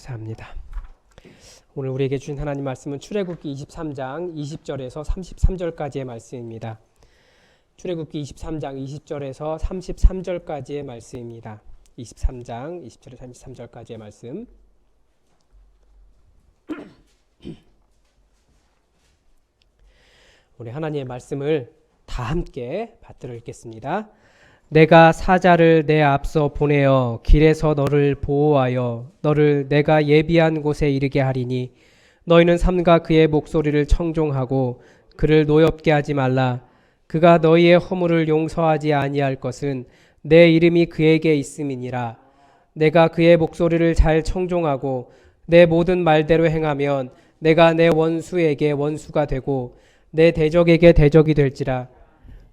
감사합니다. 오늘 우리에게 주신 하나님 말씀은 출애굽기 23장 20절에서 33절까지의 말씀입니다. 출애굽기 23장 20절에서 33절까지의 말씀입니다. 23장 20절에서 33절까지의 말씀. 우리 하나님의 말씀을 다 함께 받들어 읽겠습니다. 내가 사자를 내 앞서 보내어 길에서 너를 보호하여 너를 내가 예비한 곳에 이르게 하리니 너희는 삼가 그의 목소리를 청종하고 그를 노엽게 하지 말라. 그가 너희의 허물을 용서하지 아니할 것은 내 이름이 그에게 있음이니라. 내가 그의 목소리를 잘 청종하고 내 모든 말대로 행하면 내가 내 원수에게 원수가 되고 내 대적에게 대적이 될지라.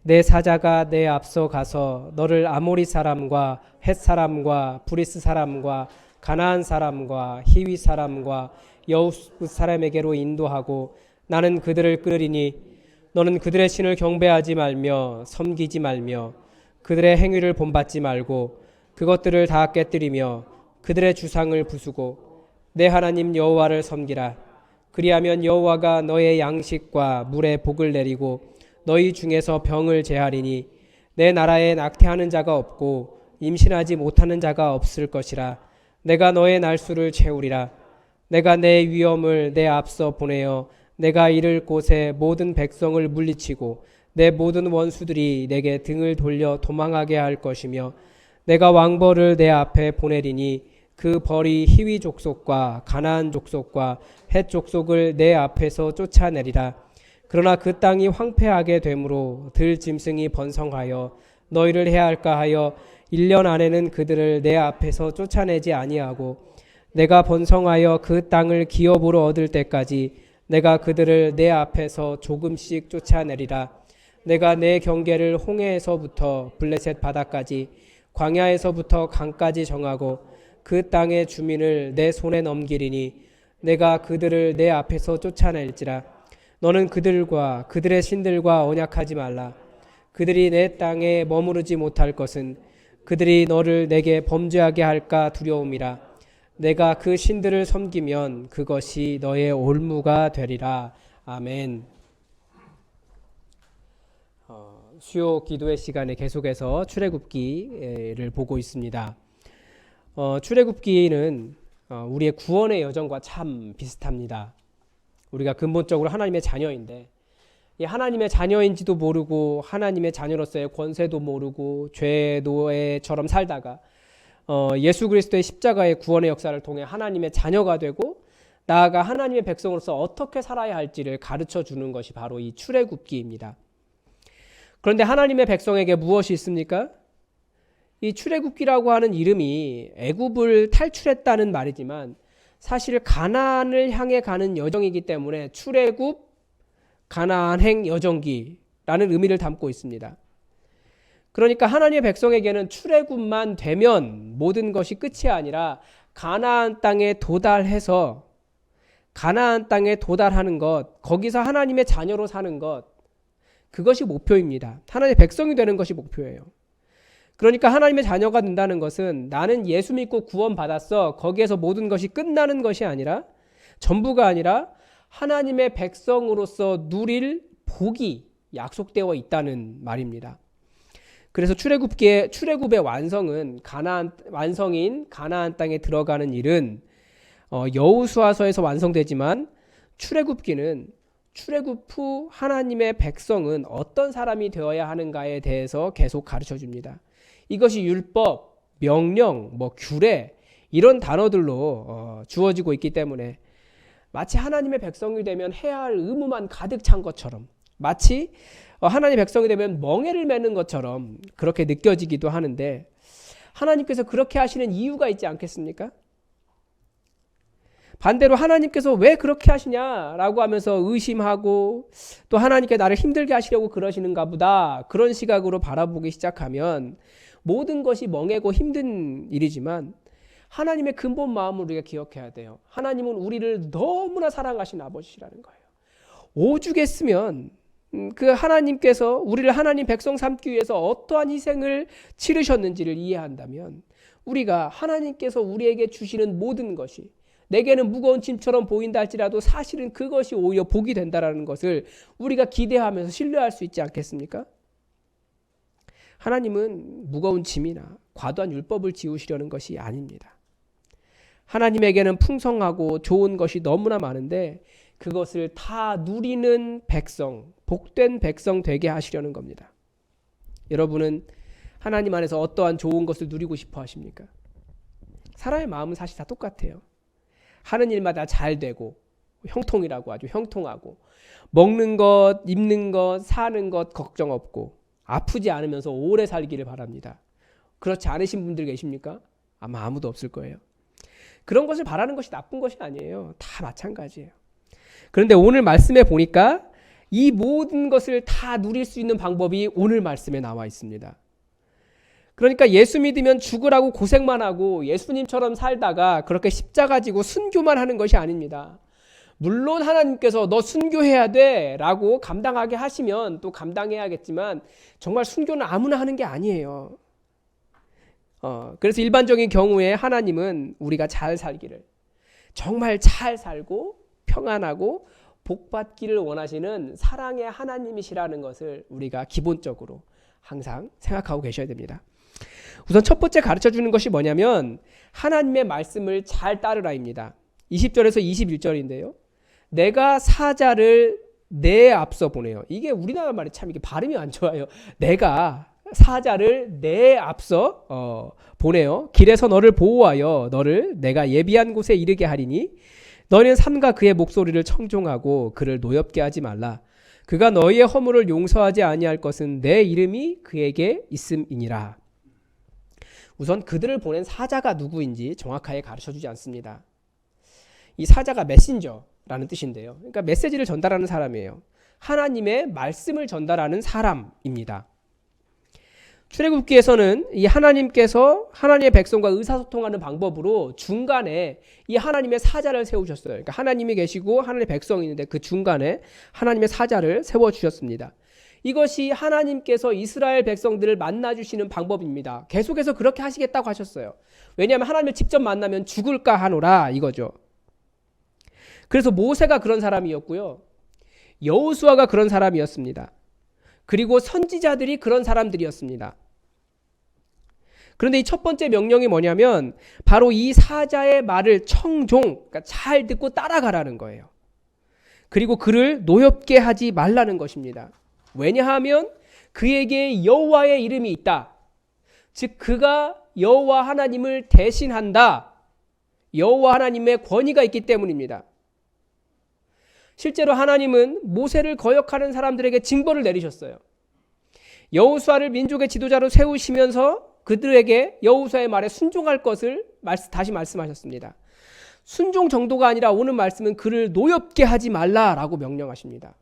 내 사자가 내 앞서 가서 너를 아모리 사람과 헷 사람과 브리스 사람과 가나안 사람과 히위 사람과 여우스 사람에게로 인도하고 나는 그들을 끌으리니 너는 그들의 신을 경배하지 말며 섬기지 말며 그들의 행위를 본받지 말고 그것들을 다 깨뜨리며 그들의 주상을 부수고 내 하나님 여호와를 섬기라. 그리하면 여호와가 너의 양식과 물에 복을 내리고 너희 중에서 병을 제하리니 내 나라에 낙태하는 자가 없고 임신하지 못하는 자가 없을 것이라. 내가 너의 날수를 채우리라. 내가 내 위엄을 내 앞서 보내어 내가 이를 곳에 모든 백성을 물리치고 내 모든 원수들이 내게 등을 돌려 도망하게 할 것이며 내가 왕벌을 내 앞에 보내리니 그 벌이 히위 족속과 가나안 족속과 헷 족속을 내 앞에서 쫓아내리라. 그러나 그 땅이 황폐하게 되므로 들 짐승이 번성하여 너희를 해할까 하여 1년 안에는 그들을 내 앞에서 쫓아내지 아니하고 내가 번성하여 그 땅을 기업으로 얻을 때까지 내가 그들을 내 앞에서 조금씩 쫓아내리라. 내가 내 경계를 홍해에서부터 블레셋 바다까지 광야에서부터 강까지 정하고 그 땅의 주민을 내 손에 넘기리니 내가 그들을 내 앞에서 쫓아낼지라. 너는 그들과 그들의 신들과 언약하지 말라. 그들이 내 땅에 머무르지 못할 것은 그들이 너를 내게 범죄하게 할까 두려움이라. 내가 그 신들을 섬기면 그것이 너의 올무가 되리라. 아멘. 수요 기도의 시간에 계속해서 출애굽기를 보고 있습니다. 출애굽기는 우리의 구원의 여정과 참 비슷합니다. 우리가 근본적으로 하나님의 자녀인데 이 하나님의 자녀인지도 모르고 하나님의 자녀로서의 권세도 모르고 죄의 노예처럼 살다가 예수 그리스도의 십자가의 구원의 역사를 통해 하나님의 자녀가 되고 나아가 하나님의 백성으로서 어떻게 살아야 할지를 가르쳐 주는 것이 바로 이 출애굽기입니다. 그런데 하나님의 백성에게 무엇이 있습니까? 이 출애굽기라고 하는 이름이 애굽을 탈출했다는 말이지만 사실 가나안을 향해 가는 여정이기 때문에 출애굽 가나안행 여정기라는 의미를 담고 있습니다. 그러니까 하나님의 백성에게는 출애굽만 되면 모든 것이 끝이 아니라 가나안 땅에 도달해서 가나안 땅에 도달하는 것, 거기서 하나님의 자녀로 사는 것, 그것이 목표입니다. 하나님의 백성이 되는 것이 목표예요. 그러니까 하나님의 자녀가 된다는 것은 나는 예수 믿고 구원받았어. 거기에서 모든 것이 끝나는 것이 아니라 전부가 아니라 하나님의 백성으로서 누릴 복이 약속되어 있다는 말입니다. 그래서 출애굽의 완성은 완성인 가나안 땅에 들어가는 일은 여호수아서에서 완성되지만 출애굽기는 출애굽 후 하나님의 백성은 어떤 사람이 되어야 하는가에 대해서 계속 가르쳐 줍니다. 이것이 율법, 명령, 규례 이런 단어들로 주어지고 있기 때문에 마치 하나님의 백성이 되면 해야 할 의무만 가득 찬 것처럼 마치 하나님의 백성이 되면 멍에를 매는 것처럼 그렇게 느껴지기도 하는데 하나님께서 그렇게 하시는 이유가 있지 않겠습니까? 반대로 하나님께서 왜 그렇게 하시냐라고 하면서 의심하고 또 하나님께 나를 힘들게 하시려고 그러시는가 보다 그런 시각으로 바라보기 시작하면 모든 것이 멍해고 힘든 일이지만 하나님의 근본 마음을 우리가 기억해야 돼요. 하나님은 우리를 너무나 사랑하신 아버지라는 거예요. 오죽했으면 그 하나님께서 우리를 하나님 백성 삼기 위해서 어떠한 희생을 치르셨는지를 이해한다면 우리가 하나님께서 우리에게 주시는 모든 것이 내게는 무거운 짐처럼 보인다 할지라도 사실은 그것이 오히려 복이 된다라는 것을 우리가 기대하면서 신뢰할 수 있지 않겠습니까? 하나님은 무거운 짐이나 과도한 율법을 지우시려는 것이 아닙니다. 하나님에게는 풍성하고 좋은 것이 너무나 많은데 그것을 다 누리는 백성, 복된 백성 되게 하시려는 겁니다. 여러분은 하나님 안에서 어떠한 좋은 것을 누리고 싶어 하십니까? 사람의 마음은 사실 다 똑같아요. 하는 일마다 잘 되고 형통이라고 하죠. 형통하고 먹는 것, 입는 것, 사는 것 걱정 없고 아프지 않으면서 오래 살기를 바랍니다. 그렇지 않으신 분들 계십니까? 아마 아무도 없을 거예요. 그런 것을 바라는 것이 나쁜 것이 아니에요. 다 마찬가지예요. 그런데 오늘 말씀에 보니까 이 모든 것을 다 누릴 수 있는 방법이 오늘 말씀에 나와 있습니다. 그러니까 예수 믿으면 죽으라고 고생만 하고 예수님처럼 살다가 그렇게 십자가 지고 순교만 하는 것이 아닙니다. 물론 하나님께서 너 순교해야 돼 라고 감당하게 하시면 또 감당해야겠지만 정말 순교는 아무나 하는 게 아니에요. 그래서 일반적인 경우에 하나님은 우리가 잘 살기를, 정말 잘 살고 평안하고 복받기를 원하시는 사랑의 하나님이시라는 것을 우리가 기본적으로 항상 생각하고 계셔야 됩니다. 우선 첫 번째 가르쳐 주는 것이 뭐냐면 하나님의 말씀을 잘 따르라입니다. 20절에서 21절인데요. 내가 사자를 내 앞서 보내요. 이게 우리나라 말이 참 이게 발음이 안 좋아요. 내가 사자를 내 앞서 보내어 길에서 너를 보호하여 너를 내가 예비한 곳에 이르게 하리니 너희는 삼가 그의 목소리를 청종하고 그를 노엽게 하지 말라. 그가 너희의 허물을 용서하지 아니할 것은 내 이름이 그에게 있음이니라. 우선 그들을 보낸 사자가 누구인지 정확하게 가르쳐주지 않습니다. 이 사자가 메신저라는 뜻인데요. 그러니까 메시지를 전달하는 사람이에요. 하나님의 말씀을 전달하는 사람입니다. 출애굽기에서는 이 하나님께서 하나님의 백성과 의사소통하는 방법으로 중간에 이 하나님의 사자를 세우셨어요. 그러니까 하나님이 계시고 하나님의 백성이 있는데 그 중간에 하나님의 사자를 세워주셨습니다. 이것이 하나님께서 이스라엘 백성들을 만나주시는 방법입니다. 계속해서 그렇게 하시겠다고 하셨어요. 왜냐하면 하나님을 직접 만나면 죽을까 하노라 이거죠. 그래서 모세가 그런 사람이었고요. 여호수아가 그런 사람이었습니다. 그리고 선지자들이 그런 사람들이었습니다. 그런데 이 첫 번째 명령이 뭐냐면 바로 이 사자의 말을 그러니까 잘 듣고 따라가라는 거예요. 그리고 그를 노엽게 하지 말라는 것입니다. 왜냐하면 그에게 여호와의 이름이 있다. 즉 그가 여호와 하나님을 대신한다. 여호와 하나님의 권위가 있기 때문입니다. 실제로 하나님은 모세를 거역하는 사람들에게 징벌을 내리셨어요. 여호수아를 민족의 지도자로 세우시면서 그들에게 여호수아의 말에 순종할 것을 다시 말씀하셨습니다. 순종 정도가 아니라 오늘 말씀은 그를 노엽게 하지 말라라고 명령하십니다.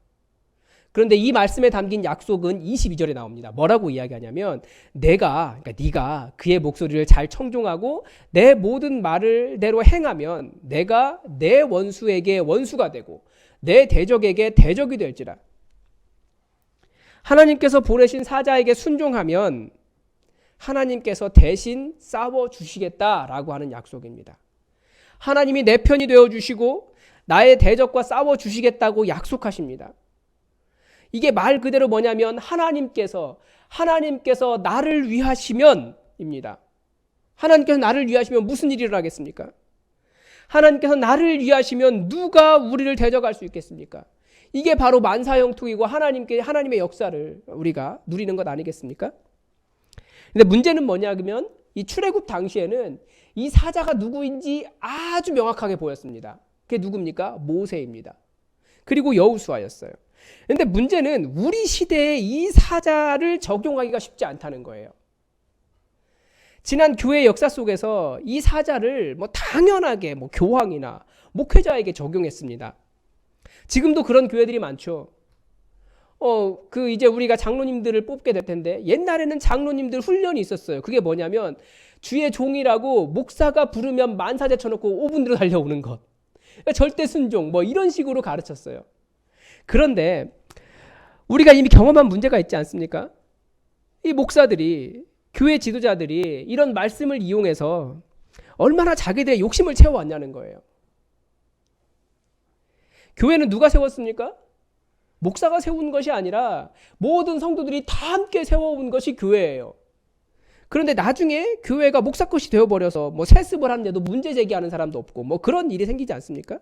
그런데 이 말씀에 담긴 약속은 22절에 나옵니다. 뭐라고 이야기하냐면 그러니까 네가 그의 목소리를 잘 청종하고 내 모든 말을대로 행하면 내가 내 원수에게 원수가 되고 내 대적에게 대적이 될지라. 하나님께서 보내신 사자에게 순종하면 하나님께서 대신 싸워주시겠다라고 하는 약속입니다. 하나님이 내 편이 되어주시고 나의 대적과 싸워주시겠다고 약속하십니다. 이게 말 그대로 뭐냐면 하나님께서 나를 위하시면입니다. 하나님께서 나를 위하시면 무슨 일이 일어나겠습니까? 하나님께서 나를 위하시면 누가 우리를 대적할 수 있겠습니까? 이게 바로 만사형통이고 하나님의 역사를 우리가 누리는 것 아니겠습니까? 근데 문제는 뭐냐면 이 출애굽 당시에는 이 사자가 누구인지 아주 명확하게 보였습니다. 그게 누굽니까? 모세입니다. 그리고 여호수아였어요. 그런데 문제는 우리 시대에 이 사자를 적용하기가 쉽지 않다는 거예요. 지난 교회 역사 속에서 이 사자를 당연하게 교황이나 목회자에게 적용했습니다. 지금도 그런 교회들이 많죠. 이제 우리가 장로님들을 뽑게 될 텐데 옛날에는 장로님들 훈련이 있었어요. 그게 뭐냐면 주의 종이라고 목사가 부르면 만사제 쳐놓고 5분 뒤로 달려오는 것. 절대 순종 이런 식으로 가르쳤어요. 그런데 우리가 이미 경험한 문제가 있지 않습니까? 이 목사들이 교회 지도자들이 이런 말씀을 이용해서 얼마나 자기들의 욕심을 채워왔냐는 거예요. 교회는 누가 세웠습니까? 목사가 세운 것이 아니라 모든 성도들이 다 함께 세워온 것이 교회예요. 그런데 나중에 교회가 목사 것이 되어버려서 뭐 세습을 하는데도 문제 제기하는 사람도 없고 뭐 그런 일이 생기지 않습니까?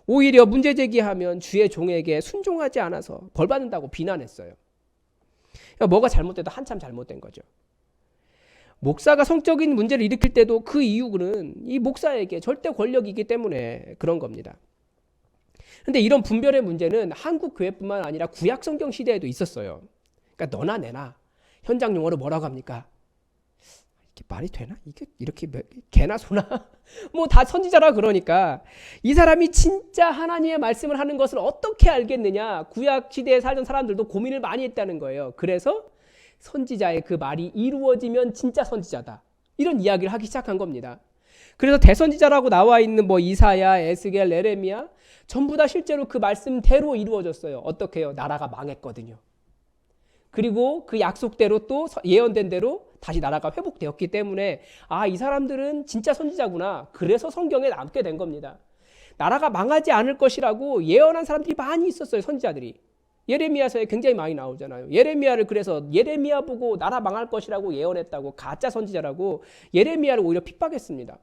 오히려 문제 제기하면 주의 종에게 순종하지 않아서 벌 받는다고 비난했어요. 그러니까 뭐가 잘못돼도 한참 잘못된 거죠. 목사가 성적인 문제를 일으킬 때도 그 이유는 이 목사에게 절대 권력이 있기 때문에 그런 겁니다. 그런데 이런 분별의 문제는 한국 교회뿐만 아니라 구약 성경 시대에도 있었어요. 그러니까 너나 내나 현장 용어로 뭐라고 합니까? 이게 말이 되나? 이게 이렇게 개나 소나 뭐 다 선지자라 그러니까 이 사람이 진짜 하나님의 말씀을 하는 것을 어떻게 알겠느냐? 구약 시대에 살던 사람들도 고민을 많이 했다는 거예요. 그래서 선지자의 그 말이 이루어지면 진짜 선지자다. 이런 이야기를 하기 시작한 겁니다. 그래서 대선지자라고 나와 있는 뭐 이사야, 에스겔, 예레미야 전부 다 실제로 그 말씀대로 이루어졌어요. 어떻게 해요? 나라가 망했거든요. 그리고 그 약속대로 또 예언된 대로 다시 나라가 회복되었기 때문에 아, 이 사람들은 진짜 선지자구나. 그래서 성경에 남게 된 겁니다. 나라가 망하지 않을 것이라고 예언한 사람들이 많이 있었어요. 선지자들이. 예레미야서에 굉장히 많이 나오잖아요. 예레미야를 그래서 예레미야 보고 나라 망할 것이라고 예언했다고 가짜 선지자라고 예레미야를 오히려 핍박했습니다.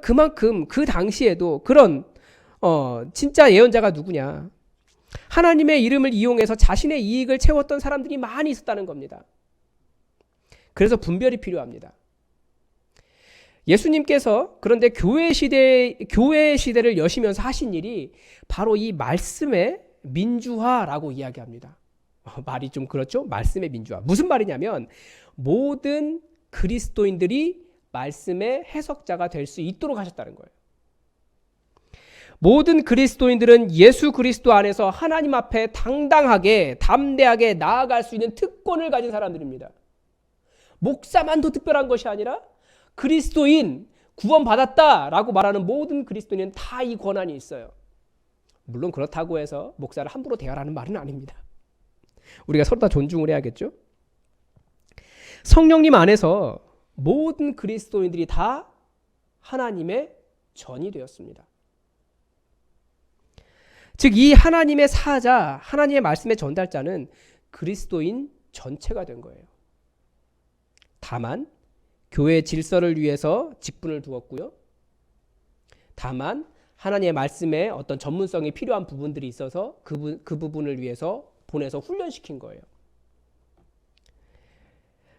그만큼 그 당시에도 그런 진짜 예언자가 누구냐. 하나님의 이름을 이용해서 자신의 이익을 채웠던 사람들이 많이 있었다는 겁니다. 그래서 분별이 필요합니다. 예수님께서 그런데 교회 시대를 여시면서 하신 일이 바로 이 말씀의 민주화라고 이야기합니다. 말이 좀 그렇죠? 말씀의 민주화. 무슨 말이냐면 모든 그리스도인들이 말씀의 해석자가 될 수 있도록 하셨다는 거예요. 모든 그리스도인들은 예수 그리스도 안에서 하나님 앞에 당당하게 담대하게 나아갈 수 있는 특권을 가진 사람들입니다. 목사만 더 특별한 것이 아니라 그리스도인 구원받았다라고 말하는 모든 그리스도인은 다 이 권한이 있어요. 물론 그렇다고 해서 목사를 함부로 대하라는 말은 아닙니다. 우리가 서로 다 존중을 해야겠죠. 성령님 안에서 모든 그리스도인들이 다 하나님의 전이 되었습니다. 즉 이 하나님의 사자, 하나님의 말씀의 전달자는 그리스도인 전체가 된 거예요. 다만 교회의 질서를 위해서 직분을 두었고요. 다만 하나님의 말씀에 어떤 전문성이 필요한 부분들이 있어서 그 부분을 위해서 보내서 훈련시킨 거예요.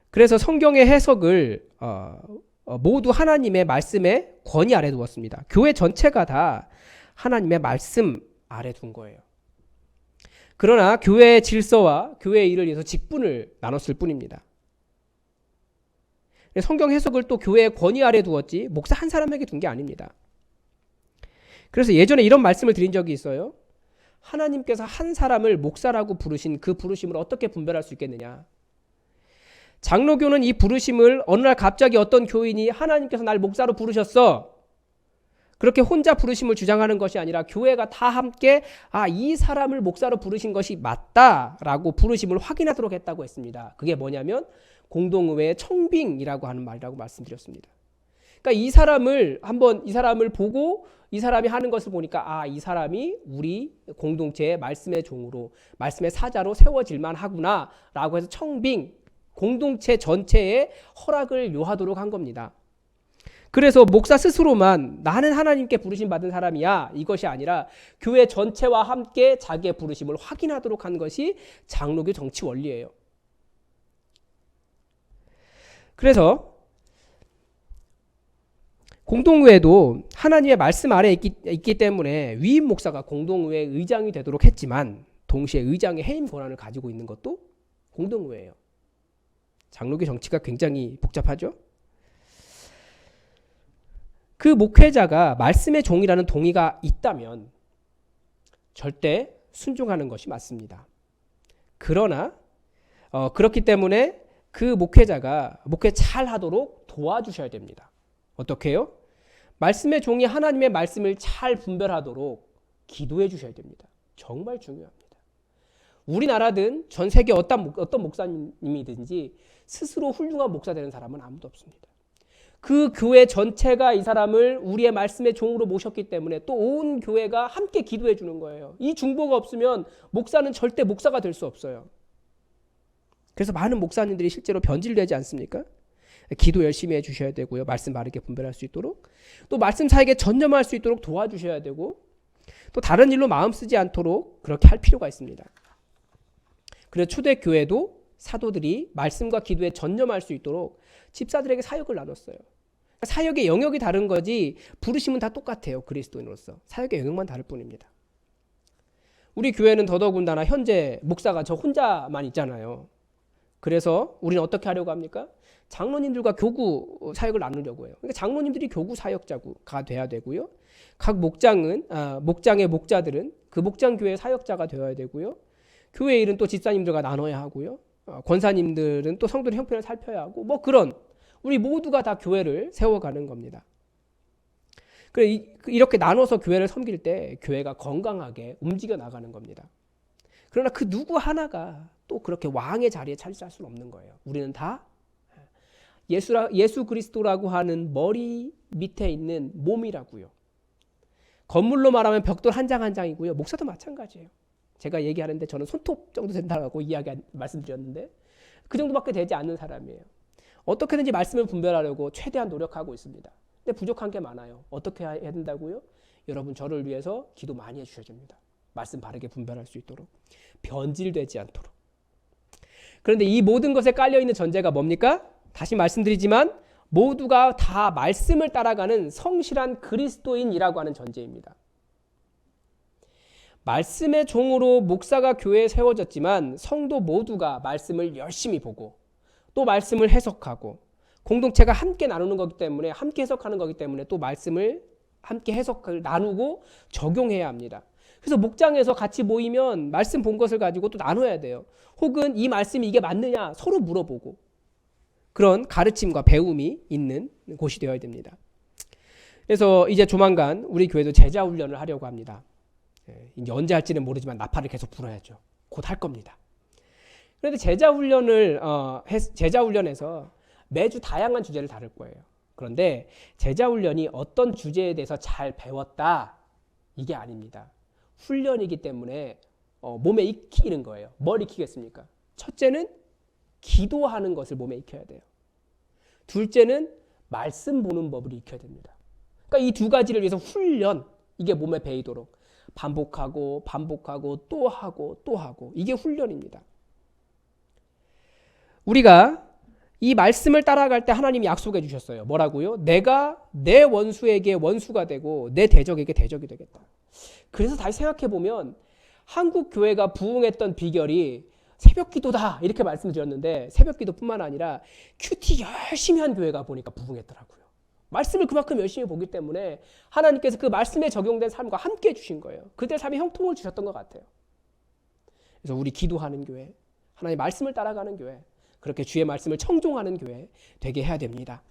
그래서 성경의 해석을 모두 하나님의 말씀의 권위 아래 두었습니다. 교회 전체가 다 하나님의 말씀 아래 둔 거예요. 그러나 교회의 질서와 교회의 일을 위해서 직분을 나눴을 뿐입니다. 성경 해석을 또 교회의 권위 아래 두었지 목사 한 사람에게 둔 게 아닙니다. 그래서 예전에 이런 말씀을 드린 적이 있어요. 하나님께서 한 사람을 목사라고 부르신 그 부르심을 어떻게 분별할 수 있겠느냐. 장로교는 이 부르심을 어느 날 갑자기 어떤 교인이 하나님께서 날 목사로 부르셨어. 그렇게 혼자 부르심을 주장하는 것이 아니라 교회가 다 함께 이 사람을 목사로 부르신 것이 맞다라고 부르심을 확인하도록 했다고 했습니다. 그게 뭐냐면 공동의회의 청빙이라고 하는 말이라고 말씀드렸습니다. 그러니까 이 사람을 보고 이 사람이 하는 것을 보니까 이 사람이 우리 공동체의 말씀의 종으로 말씀의 사자로 세워질만 하구나 라고 해서 청빙, 공동체 전체에 허락을 요하도록 한 겁니다. 그래서 목사 스스로만 나는 하나님께 부르심 받은 사람이야 이것이 아니라 교회 전체와 함께 자기의 부르심을 확인하도록 한 것이 장로교 정치 원리예요. 그래서 공동의회도 하나님의 말씀 아래에 있기 때문에 위임 목사가 공동의회 의장이 되도록 했지만 동시에 의장의 해임 권한을 가지고 있는 것도 공동의회예요. 장로교 정치가 굉장히 복잡하죠. 그 목회자가 말씀의 종이라는 동의가 있다면 절대 순종하는 것이 맞습니다. 그러나 그렇기 때문에 그 목회자가 목회 잘 하도록 도와주셔야 됩니다. 어떻게 해요? 말씀의 종이 하나님의 말씀을 잘 분별하도록 기도해 주셔야 됩니다. 정말 중요합니다. 우리나라든 전 세계 어떤 목사님이든지 스스로 훌륭한 목사 되는 사람은 아무도 없습니다. 그 교회 전체가 이 사람을 우리의 말씀의 종으로 모셨기 때문에 또 온 교회가 함께 기도해 주는 거예요. 이 중보가 없으면 목사는 절대 목사가 될 수 없어요. 그래서 많은 목사님들이 실제로 변질되지 않습니까? 기도 열심히 해주셔야 되고요. 말씀 바르게 분별할 수 있도록, 또 말씀 사역에 전념할 수 있도록 도와주셔야 되고, 또 다른 일로 마음 쓰지 않도록 그렇게 할 필요가 있습니다. 그래서 초대교회도 사도들이 말씀과 기도에 전념할 수 있도록 집사들에게 사역을 나눴어요. 사역의 영역이 다른 거지 부르심은 다 똑같아요. 그리스도인으로서 사역의 영역만 다를 뿐입니다. 우리 교회는 더더군다나 현재 목사가 저 혼자만 있잖아요. 그래서 우리는 어떻게 하려고 합니까? 장로님들과 교구 사역을 나누려고 해요. 그러니까 장로님들이 교구 사역자가 돼야 되고요. 각 목장의 목자들은 그 목장 교회 사역자가 되어야 되고요. 교회 일은 또 집사님들과 나눠야 하고요. 권사님들은 또 성도의 형편을 살펴야 하고, 뭐 그런 우리 모두가 다 교회를 세워가는 겁니다. 이렇게 나눠서 교회를 섬길 때 교회가 건강하게 움직여 나가는 겁니다. 그러나 그 누구 하나가 또 그렇게 왕의 자리에 차지할 수는 없는 거예요. 우리는 다 예수 그리스도라고 하는 머리 밑에 있는 몸이라고요. 건물로 말하면 벽돌 한 장 한 장이고요. 목사도 마찬가지예요. 제가 얘기하는데 저는 손톱 정도 된다고 말씀드렸는데 그 정도밖에 되지 않는 사람이에요. 어떻게든지 말씀을 분별하려고 최대한 노력하고 있습니다. 근데 부족한 게 많아요. 어떻게 해야 된다고요? 여러분 저를 위해서 기도 많이 해주셔야 됩니다. 말씀 바르게 분별할 수 있도록, 변질되지 않도록. 그런데 이 모든 것에 깔려있는 전제가 뭡니까? 다시 말씀드리지만 모두가 다 말씀을 따라가는 성실한 그리스도인이라고 하는 전제입니다. 말씀의 종으로 목사가 교회에 세워졌지만 성도 모두가 말씀을 열심히 보고 또 말씀을 해석하고 공동체가 함께 나누는 거기 때문에, 함께 해석하는 거기 때문에 또 말씀을 함께 해석을 나누고 적용해야 합니다. 그래서 목장에서 같이 모이면 말씀 본 것을 가지고 또 나눠야 돼요. 혹은 이 말씀이 이게 맞느냐 서로 물어보고, 그런 가르침과 배움이 있는 곳이 되어야 됩니다. 그래서 이제 조만간 우리 교회도 제자 훈련을 하려고 합니다. 이제 언제 할지는 모르지만 나팔을 계속 불어야죠. 곧 할 겁니다. 그런데 제자 훈련에서 매주 다양한 주제를 다룰 거예요. 그런데 제자 훈련이 어떤 주제에 대해서 잘 배웠다 이게 아닙니다. 훈련이기 때문에 몸에 익히는 거예요. 뭘 익히겠습니까? 첫째는 기도하는 것을 몸에 익혀야 돼요. 둘째는 말씀 보는 법을 익혀야 됩니다. 그러니까 이 두 가지를 위해서 훈련, 이게 몸에 배이도록 반복하고 또 하고 이게 훈련입니다. 우리가 이 말씀을 따라갈 때 하나님이 약속해 주셨어요. 뭐라고요? 내가 내 원수에게 원수가 되고 내 대적에게 대적이 되겠다. 그래서 다시 생각해 보면 한국 교회가 부흥했던 비결이 새벽 기도다 이렇게 말씀드렸는데, 새벽 기도뿐만 아니라 큐티 열심히 한 교회가 보니까 부흥했더라고요. 말씀을 그만큼 열심히 보기 때문에 하나님께서 그 말씀에 적용된 삶과 함께 해주신 거예요. 그들 삶에 형통을 주셨던 것 같아요. 그래서 우리 기도하는 교회, 하나님 말씀을 따라가는 교회, 그렇게 주의 말씀을 청종하는 교회 되게 해야 됩니다.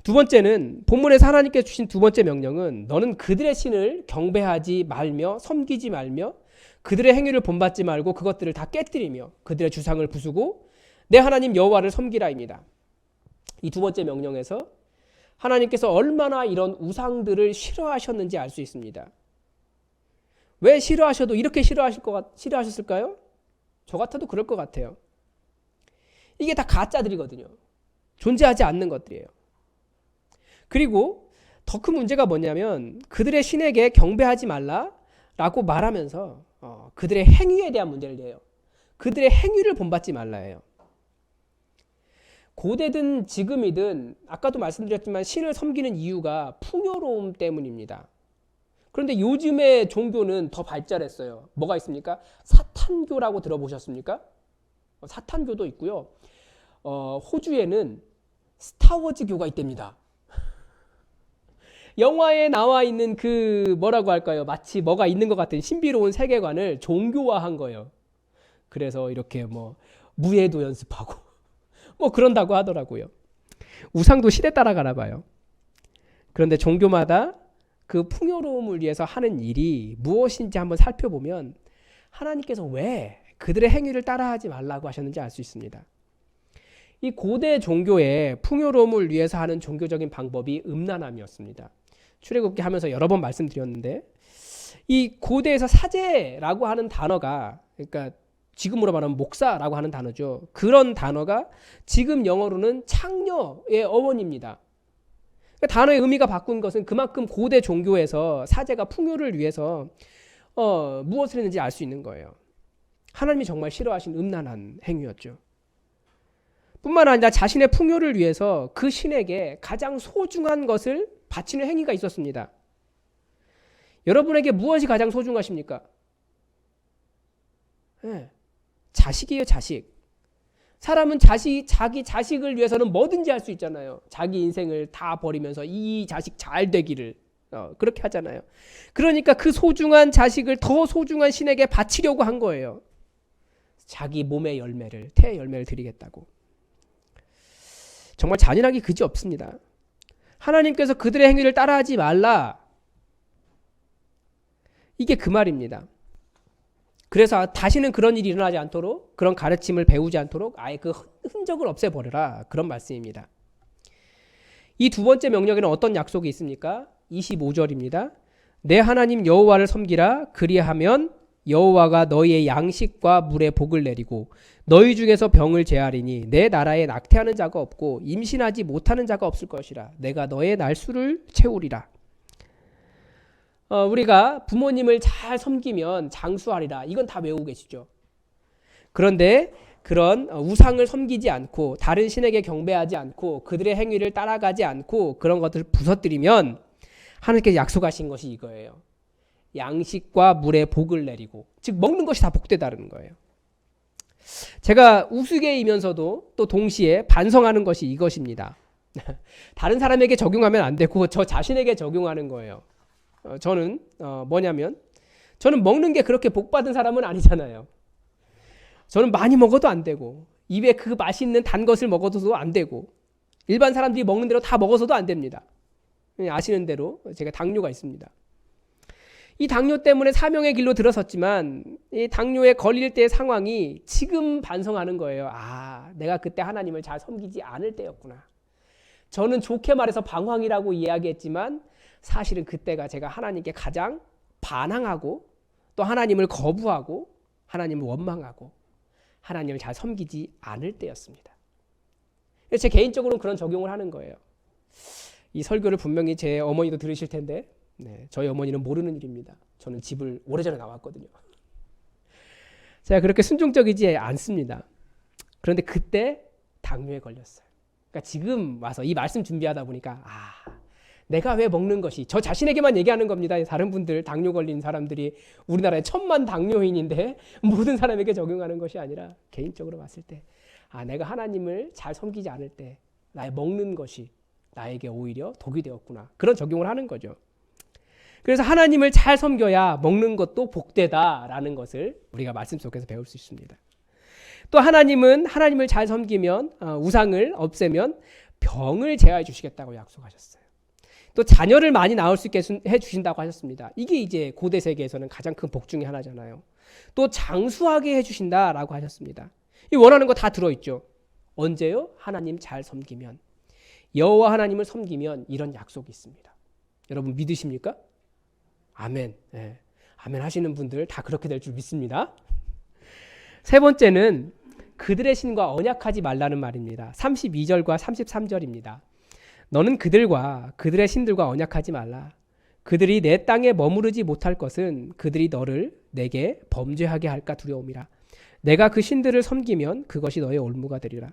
두 번째는 본문에서 하나님께서 주신 두 번째 명령은 너는 그들의 신을 경배하지 말며 섬기지 말며 그들의 행위를 본받지 말고 그것들을 다 깨뜨리며 그들의 주상을 부수고 내 하나님 여호와를 섬기라입니다. 이 두 번째 명령에서 하나님께서 얼마나 이런 우상들을 싫어하셨는지 알 수 있습니다. 왜 싫어하셔도 이렇게 싫어하셨을까요? 저 같아도 그럴 것 같아요. 이게 다 가짜들이거든요. 존재하지 않는 것들이에요. 그리고 더 큰 문제가 뭐냐면 그들의 신에게 경배하지 말라라고 말하면서 그들의 행위에 대한 문제를 내요. 그들의 행위를 본받지 말라 해요. 고대든 지금이든 아까도 말씀드렸지만 신을 섬기는 이유가 풍요로움 때문입니다. 그런데 요즘의 종교는 더 발달했어요. 뭐가 있습니까? 사탄교라고 들어보셨습니까? 사탄교도 있고요. 호주에는 스타워즈교가 있답니다. 영화에 나와 있는 그 뭐라고 할까요? 마치 뭐가 있는 것 같은 신비로운 세계관을 종교화한 거예요. 그래서 이렇게 뭐 무예도 연습하고 뭐 그런다고 하더라고요. 우상도 시대 따라가나 봐요. 그런데 종교마다 그 풍요로움을 위해서 하는 일이 무엇인지 한번 살펴보면 하나님께서 왜 그들의 행위를 따라하지 말라고 하셨는지 알 수 있습니다. 이 고대 종교의 풍요로움을 위해서 하는 종교적인 방법이 음란함이었습니다. 출애굽기 하면서 여러 번 말씀드렸는데 이 고대에서 사제라고 하는 단어가 그러니까 지금으로 말하면 목사라고 하는 단어죠. 그런 단어가 지금 영어로는 창녀의 어원입니다. 그러니까 단어의 의미가 바꾼 것은 그만큼 고대 종교에서 사제가 풍요를 위해서 무엇을 했는지 알 수 있는 거예요. 하나님이 정말 싫어하신 음란한 행위였죠. 뿐만 아니라 자신의 풍요를 위해서 그 신에게 가장 소중한 것을 바치는 행위가 있었습니다. 여러분에게 무엇이 가장 소중하십니까? 네. 자식이에요, 자식. 사람은 자기 자식을 위해서는 뭐든지 할 수 있잖아요. 자기 인생을 다 버리면서 이 자식 잘 되기를 그렇게 하잖아요. 그러니까 그 소중한 자식을 더 소중한 신에게 바치려고 한 거예요. 자기 몸의 열매를, 태의 열매를 드리겠다고. 정말 잔인하기 그지 없습니다. 하나님께서 그들의 행위를 따라하지 말라. 이게 그 말입니다. 그래서 다시는 그런 일이 일어나지 않도록 그런 가르침을 배우지 않도록 아예 그 흔적을 없애버려라. 그런 말씀입니다. 이 두 번째 명령에는 어떤 약속이 있습니까? 25절입니다. 내 하나님 여호와를 섬기라. 그리하면 여호와가 너희의 양식과 물에 복을 내리고 너희 중에서 병을 제하리니 내 나라에 낙태하는 자가 없고 임신하지 못하는 자가 없을 것이라. 내가 너의 날수를 채우리라. 우리가 부모님을 잘 섬기면 장수하리라. 이건 다 외우고 계시죠. 그런데 그런 우상을 섬기지 않고 다른 신에게 경배하지 않고 그들의 행위를 따라가지 않고 그런 것들을 부서뜨리면 하나님께서 약속하신 것이 이거예요. 양식과 물에 복을 내리고, 즉 먹는 것이 다 복되다는 거예요. 제가 우스개이면서도 또 동시에 반성하는 것이 이것입니다. 다른 사람에게 적용하면 안 되고 저 자신에게 적용하는 거예요. 저는 뭐냐면 저는 먹는 게 그렇게 복받은 사람은 아니잖아요. 저는 많이 먹어도 안 되고 입에 그 맛있는 단 것을 먹어도 안 되고 일반 사람들이 먹는 대로 다 먹어서도 안 됩니다. 아시는 대로 제가 당뇨가 있습니다. 이 당뇨 때문에 사명의 길로 들어섰지만 이 당뇨에 걸릴 때의 상황이 지금 반성하는 거예요. 아, 내가 그때 하나님을 잘 섬기지 않을 때였구나. 저는 좋게 말해서 방황이라고 이야기했지만 사실은 그때가 제가 하나님께 가장 반항하고 또 하나님을 거부하고 하나님을 원망하고 하나님을 잘 섬기지 않을 때였습니다. 제 개인적으로는 그런 적용을 하는 거예요. 이 설교를 분명히 제 어머니도 들으실 텐데 저희 어머니는 모르는 일입니다. 저는 집을 오래전에 나왔거든요. 제가 그렇게 순종적이지 않습니다. 그런데 그때 당뇨에 걸렸어요. 그러니까 지금 와서 이 말씀 준비하다 보니까 내가 왜 먹는 것이 저 자신에게만 얘기하는 겁니다. 다른 분들 당뇨 걸린 사람들이 우리나라에 1000만 당뇨인인데 모든 사람에게 적용하는 것이 아니라 개인적으로 봤을 때 내가 하나님을 잘 섬기지 않을 때 나의 먹는 것이 나에게 오히려 독이 되었구나. 그런 적용을 하는 거죠. 그래서 하나님을 잘 섬겨야 먹는 것도 복되다라는 것을 우리가 말씀 속에서 배울 수 있습니다. 또 하나님을 잘 섬기면 우상을 없애면 병을 제하해 주시겠다고 약속하셨어요. 또 자녀를 많이 낳을 수 있게 해주신다고 하셨습니다. 이게 이제 고대 세계에서는 가장 큰 복 중에 하나잖아요. 또 장수하게 해주신다라고 하셨습니다. 이 원하는 거 다 들어있죠. 언제요? 하나님 잘 섬기면, 여호와 하나님을 섬기면 이런 약속이 있습니다. 여러분 믿으십니까? 아멘. 네. 아멘 하시는 분들 다 그렇게 될 줄 믿습니다. 세 번째는 그들의 신과 언약하지 말라는 말입니다. 32절과 33절입니다. 너는 그들과 그들의 신들과 언약하지 말라. 그들이 내 땅에 머무르지 못할 것은 그들이 너를 내게 범죄하게 할까 두려움이라. 내가 그 신들을 섬기면 그것이 너의 올무가 되리라.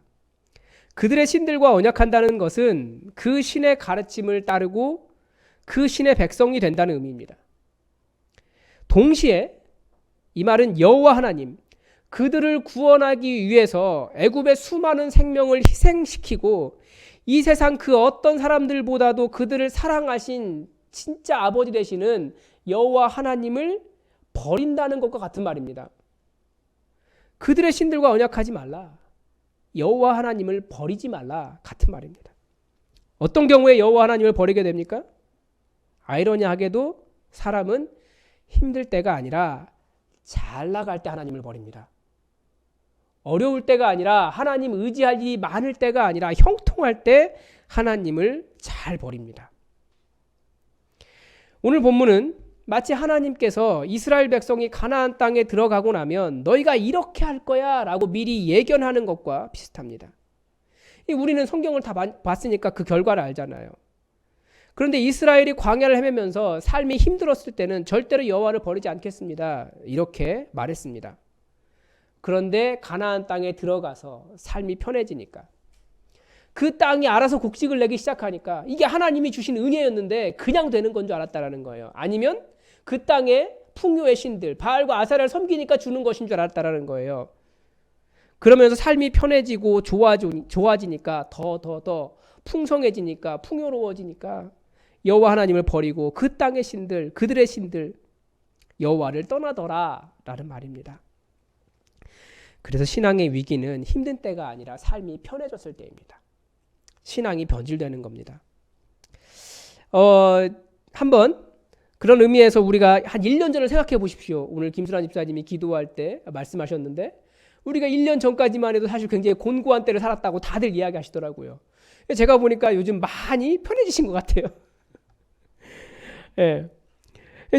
그들의 신들과 언약한다는 것은 그 신의 가르침을 따르고 그 신의 백성이 된다는 의미입니다. 동시에 이 말은 여호와 하나님, 그들을 구원하기 위해서 애굽의 수많은 생명을 희생시키고 이 세상 그 어떤 사람들보다도 그들을 사랑하신 진짜 아버지 되시는 여호와 하나님을 버린다는 것과 같은 말입니다. 그들의 신들과 언약하지 말라. 여호와 하나님을 버리지 말라. 같은 말입니다. 어떤 경우에 여호와 하나님을 버리게 됩니까? 아이러니하게도 사람은 힘들 때가 아니라 잘 나갈 때 하나님을 버립니다. 어려울 때가 아니라 하나님 의지할 일이 많을 때가 아니라 형통할 때 하나님을 잘 버립니다. 오늘 본문은 마치 하나님께서 이스라엘 백성이 가나안 땅에 들어가고 나면 너희가 이렇게 할 거야 라고 미리 예견하는 것과 비슷합니다. 우리는 성경을 다 봤으니까 그 결과를 알잖아요. 그런데 이스라엘이 광야를 헤매면서 삶이 힘들었을 때는 절대로 여호와를 버리지 않겠습니다. 이렇게 말했습니다. 그런데 가나안 땅에 들어가서 삶이 편해지니까 그 땅이 알아서 곡식을 내기 시작하니까 이게 하나님이 주신 은혜였는데 그냥 되는 건 줄 알았다라는 거예요. 아니면 그 땅에 풍요의 신들 바알과 아세라를 섬기니까 주는 것인 줄 알았다라는 거예요. 그러면서 삶이 편해지고 좋아지니까 더 풍성해지니까 풍요로워지니까 여호와 하나님을 버리고 그 땅의 신들 그들의 신들 여호와를 떠나더라라는 말입니다. 그래서 신앙의 위기는 힘든 때가 아니라 삶이 편해졌을 때입니다. 신앙이 변질되는 겁니다. 한번 그런 의미에서 우리가 한 1년 전을 생각해 보십시오. 오늘 김수란 집사님이 기도할 때 말씀하셨는데 우리가 1년 전까지만 해도 사실 굉장히 곤고한 때를 살았다고 다들 이야기하시더라고요. 제가 보니까 요즘 많이 편해지신 것 같아요. 예.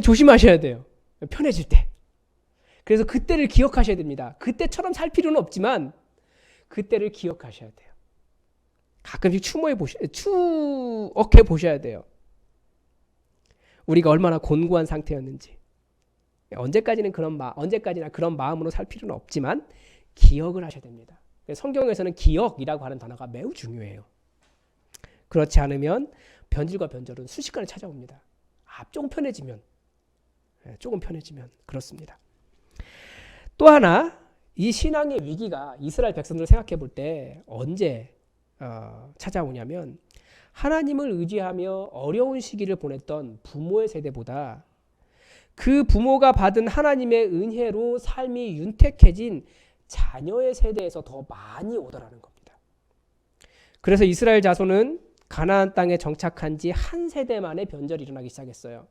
조심하셔야 돼요. 편해질 때. 그래서 그때를 기억하셔야 됩니다. 그때처럼 살 필요는 없지만 그때를 기억하셔야 돼요. 가끔씩 추억해 보셔야 돼요. 우리가 얼마나 곤고한 상태였는지. 언제까지나 그런 마음으로 살 필요는 없지만 기억을 하셔야 됩니다. 성경에서는 기억이라고 하는 단어가 매우 중요해요. 그렇지 않으면 변질과 변절은 순식간에 찾아옵니다. 조금 편해지면 그렇습니다. 또 하나 이 신앙의 위기가 이스라엘 백성들을 생각해 볼 때 언제 찾아오냐면 하나님을 의지하며 어려운 시기를 보냈던 부모의 세대보다 그 부모가 받은 하나님의 은혜로 삶이 윤택해진 자녀의 세대에서 더 많이 오더라는 겁니다. 그래서 이스라엘 자손은 가나안 땅에 정착한 지 한 세대 만에 변절이 일어나기 시작했어요.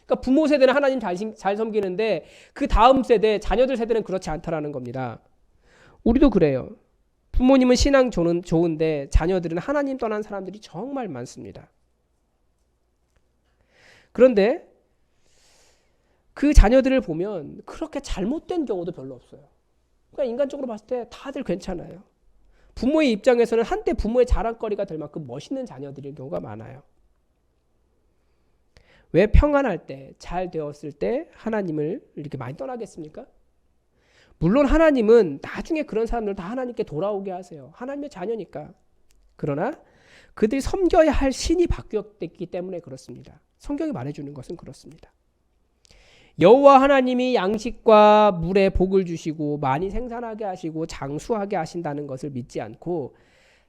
그러니까 부모 세대는 하나님 잘 섬기는데 그 다음 세대, 자녀들 세대는 그렇지 않다라는 겁니다. 우리도 그래요. 부모님은 신앙 좋은데 자녀들은 하나님 떠난 사람들이 정말 많습니다. 그런데 그 자녀들을 보면 그렇게 잘못된 경우도 별로 없어요. 그러니까 인간적으로 봤을 때 다들 괜찮아요. 부모의 입장에서는 한때 부모의 자랑거리가 될 만큼 멋있는 자녀들일 경우가 많아요. 왜 평안할 때, 잘 되었을 때 하나님을 이렇게 많이 떠나겠습니까? 물론 하나님은 나중에 그런 사람들 다 하나님께 돌아오게 하세요. 하나님의 자녀니까. 그러나 그들이 섬겨야 할 신이 바뀌었기 때문에 그렇습니다. 성경이 말해주는 것은 그렇습니다. 여호와 하나님이 양식과 물에 복을 주시고 많이 생산하게 하시고 장수하게 하신다는 것을 믿지 않고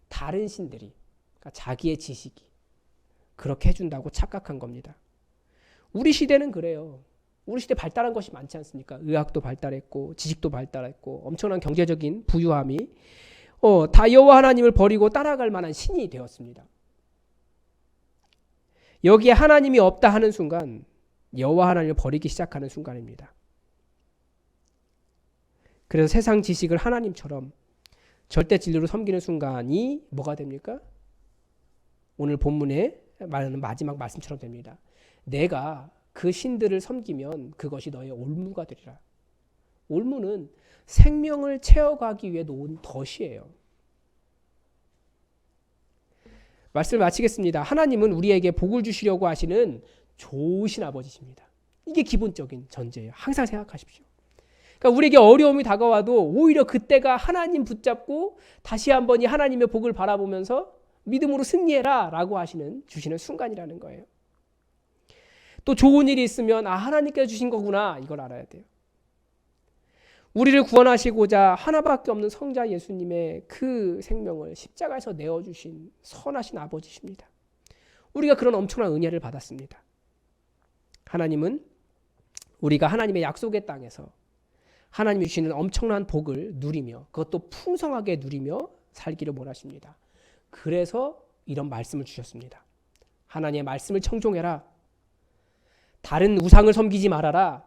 다른 신들이, 그러니까 자기의 지식이 그렇게 해준다고 착각한 겁니다. 우리 시대는 그래요. 우리 시대 발달한 것이 많지 않습니까? 의학도 발달했고 지식도 발달했고 엄청난 경제적인 부유함이 다 여호와 하나님을 버리고 따라갈 만한 신이 되었습니다. 여기에 하나님이 없다 하는 순간 여호와 하나님을 버리기 시작하는 순간입니다. 그래서 세상 지식을 하나님처럼 절대 진리로 섬기는 순간이 뭐가 됩니까? 오늘 본문에 말하는 마지막 말씀처럼 됩니다. 내가 그 신들을 섬기면 그것이 너의 올무가 되리라. 올무는 생명을 채워가기 위해 놓은 덫이에요. 말씀을 마치겠습니다. 하나님은 우리에게 복을 주시려고 하시는 좋으신 아버지십니다. 이게 기본적인 전제예요. 항상 생각하십시오. 그러니까 우리에게 어려움이 다가와도 오히려 그때가 하나님 붙잡고 다시 한번 이 하나님의 복을 바라보면서 믿음으로 승리해라 라고 주시는 순간이라는 거예요. 또 좋은 일이 있으면 하나님께서 주신 거구나 이걸 알아야 돼요. 우리를 구원하시고자 하나밖에 없는 성자 예수님의 그 생명을 십자가에서 내어주신 선하신 아버지십니다. 우리가 그런 엄청난 은혜를 받았습니다. 하나님은 우리가 하나님의 약속의 땅에서 하나님이 주시는 엄청난 복을 누리며 그것도 풍성하게 누리며 살기를 원하십니다. 그래서 이런 말씀을 주셨습니다. 하나님의 말씀을 청종해라. 다른 우상을 섬기지 말아라.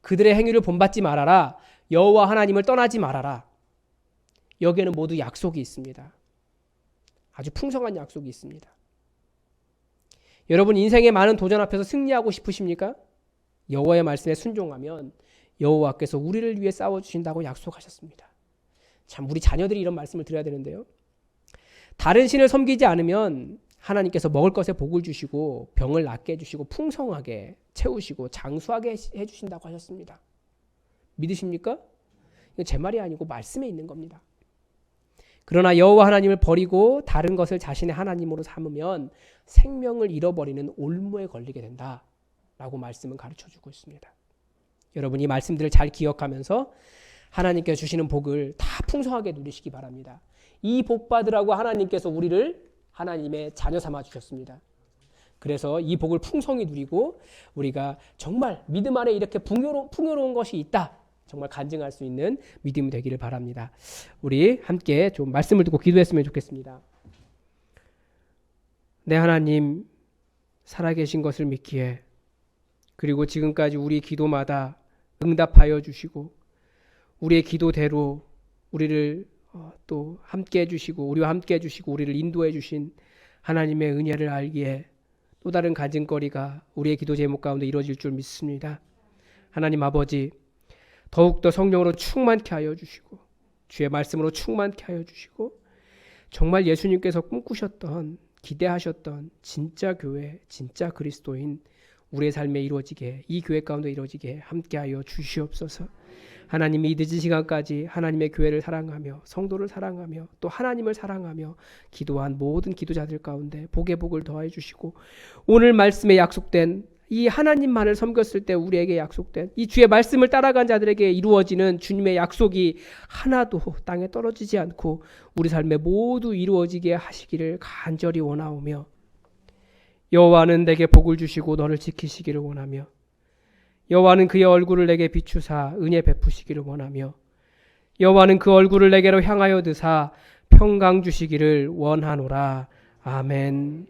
그들의 행위를 본받지 말아라. 여호와 하나님을 떠나지 말아라. 여기에는 모두 약속이 있습니다. 아주 풍성한 약속이 있습니다. 여러분 인생의 많은 도전 앞에서 승리하고 싶으십니까? 여호와의 말씀에 순종하면 여호와께서 우리를 위해 싸워주신다고 약속하셨습니다. 참 우리 자녀들이 이런 말씀을 드려야 되는데요. 다른 신을 섬기지 않으면 하나님께서 먹을 것에 복을 주시고 병을 낫게 해주시고 풍성하게 채우시고 장수하게 해주신다고 하셨습니다. 믿으십니까? 이건 제 말이 아니고 말씀에 있는 겁니다. 그러나 여호와 하나님을 버리고 다른 것을 자신의 하나님으로 삼으면 생명을 잃어버리는 올무에 걸리게 된다라고 말씀은 가르쳐주고 있습니다. 여러분 이 말씀들을 잘 기억하면서 하나님께서 주시는 복을 다 풍성하게 누리시기 바랍니다. 이 복 받으라고 하나님께서 우리를 하나님의 자녀 삼아 주셨습니다. 그래서 이 복을 풍성히 누리고 우리가 정말 믿음 안에 이렇게 풍요로운 것이 있다. 정말 간증할 수 있는 믿음이 되기를 바랍니다. 우리 함께 좀 말씀을 듣고 기도했으면 좋겠습니다. 내 하나님 살아계신 것을 믿기에 그리고 지금까지 우리 기도마다 응답하여 주시고 우리의 기도대로 우리를 또 함께 해주시고 우리와 함께 해주시고 우리를 인도해 주신 하나님의 은혜를 알기에 또 다른 간증거리가 우리의 기도 제목 가운데 이루어질 줄 믿습니다. 하나님 아버지 더욱더 성령으로 충만케 하여 주시고 주의 말씀으로 충만케 하여 주시고 정말 예수님께서 꿈꾸셨던 기대하셨던 진짜 교회 진짜 그리스도인 우리의 삶에 이루어지게 이 교회 가운데 이루어지게 함께하여 주시옵소서. 하나님이 이 늦은 시간까지 하나님의 교회를 사랑하며 성도를 사랑하며 또 하나님을 사랑하며 기도한 모든 기도자들 가운데 복의 복을 더해 주시고 오늘 말씀에 약속된 이 하나님만을 섬겼을 때 우리에게 약속된 이 주의 말씀을 따라간 자들에게 이루어지는 주님의 약속이 하나도 땅에 떨어지지 않고 우리 삶에 모두 이루어지게 하시기를 간절히 원하오며 여호와는 내게 복을 주시고 너를 지키시기를 원하며 여호와는 그의 얼굴을 내게 비추사 은혜 베푸시기를 원하며 여호와는 그 얼굴을 내게로 향하여 드사 평강 주시기를 원하노라. 아멘.